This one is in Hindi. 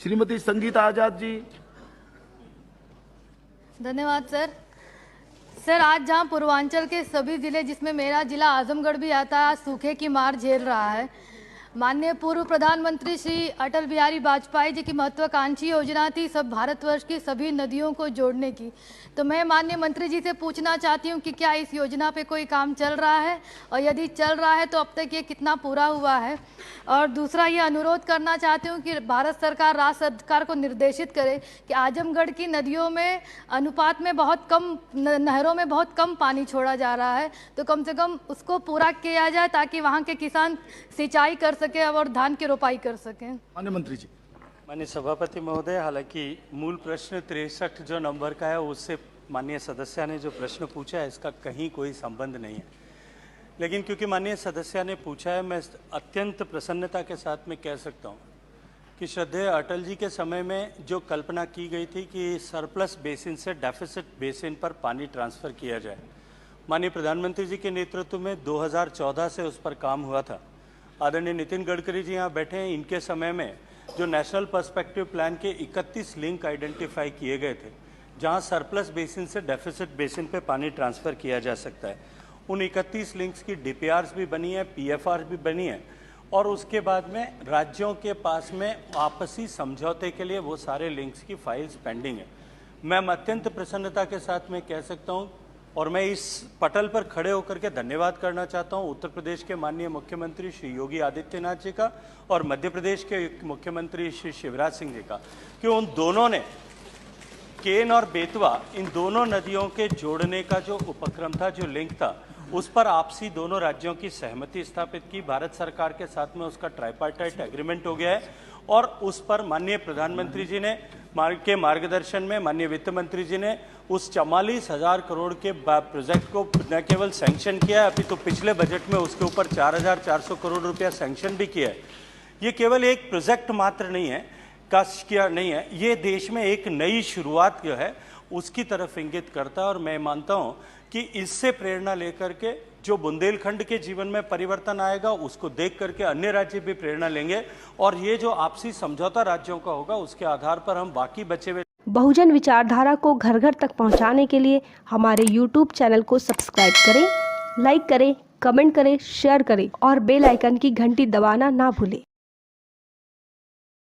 श्रीमती संगीता आजाद जी। धन्यवाद सर। सर, आज जहां पूर्वांचल के सभी जिले, जिसमें मेरा जिला आजमगढ़ भी आता है, आज सूखे की मार झेल रहा है। माननीय पूर्व प्रधानमंत्री श्री अटल बिहारी वाजपेयी जी की महत्वाकांक्षी योजना थी सब भारतवर्ष की सभी नदियों को जोड़ने की। तो मैं माननीय मंत्री जी से पूछना चाहती हूं कि क्या इस योजना पे कोई काम चल रहा है, और यदि चल रहा है तो अब तक ये कितना पूरा हुआ है। और दूसरा ये अनुरोध करना चाहती हूँ कि भारत सरकार राज्य सरकार को निर्देशित करे कि आजमगढ़ की नदियों में अनुपात में बहुत कम, नहरों में बहुत कम पानी छोड़ा जा रहा है, तो कम से कम उसको पूरा किया जाए ताकि वहाँ के किसान सिंचाई कर सके और धान की रोपाई कर सकें। माननीय मंत्री जी। माननीय सभापति महोदय, हालांकि मूल प्रश्न 63 जो नंबर का है उससे माननीय सदस्य ने जो प्रश्न पूछा है इसका कहीं कोई संबंध नहीं है, लेकिन क्योंकि माननीय सदस्य ने पूछा है, मैं अत्यंत प्रसन्नता के साथ में कह सकता हूँ कि श्रद्धेय अटल जी के समय में जो कल्पना की गई थी कि सरप्लस बेसिन से डेफिसिट बेसिन पर पानी ट्रांसफ़र किया जाए, माननीय प्रधानमंत्री जी के नेतृत्व में 2014 से उस पर काम हुआ था। आदरणीय नितिन गडकरी जी यहाँ बैठे हैं, इनके समय में जो नेशनल पर्सपेक्टिव प्लान के 31 लिंक आइडेंटिफाई किए गए थे जहाँ सरप्लस बेसिन से डेफिसिट बेसिन पे पानी ट्रांसफ़र किया जा सकता है। उन 31 लिंक्स की डीपीआरस भी बनी है, पीएफआर भी बनी है, और उसके बाद में राज्यों के पास में आपसी समझौते के लिए वो सारे लिंक्स की फाइल्स पेंडिंग है। मैं अत्यंत प्रसन्नता के साथ में कह सकता हूँ, और मैं इस पटल पर खड़े होकर के धन्यवाद करना चाहता हूँ उत्तर प्रदेश के माननीय मुख्यमंत्री श्री योगी आदित्यनाथ जी का और मध्य प्रदेश के मुख्यमंत्री श्री शिवराज सिंह जी का, कि उन दोनों ने केन और बेतवा, इन दोनों नदियों के जोड़ने का जो उपक्रम था, जो लिंक था, उस पर आपसी दोनों राज्यों की सहमति स्थापित की। भारत सरकार के साथ में उसका ट्राइपार्टाइट एग्रीमेंट हो गया है, और उस पर माननीय प्रधानमंत्री जी ने के मार्गदर्शन में माननीय वित्त मंत्री जी ने उस 44,000 करोड़ के प्रोजेक्ट को न केवल सैंक्शन किया है, अभी तो पिछले बजट में उसके ऊपर 4,400 करोड़ रुपया सैंक्शन भी किया है। ये केवल एक प्रोजेक्ट मात्र नहीं है, किया नहीं है, ये देश में एक नई शुरुआत जो है उसकी तरफ इंगित करता है। और मैं मानता हूँ कि इससे प्रेरणा लेकर के जो बुंदेलखंड के जीवन में परिवर्तन आएगा उसको देख करके अन्य राज्य भी प्रेरणा लेंगे, और ये जो आपसी समझौता राज्यों का होगा उसके आधार पर हम बाकी बचे हुए बहुजन विचारधारा को घर घर तक पहुंचाने के लिए हमारे YouTube चैनल को सब्सक्राइब करें, लाइक करें, कमेंट करें, शेयर करें और बेल आइकन की घंटी दबाना ना भूलें।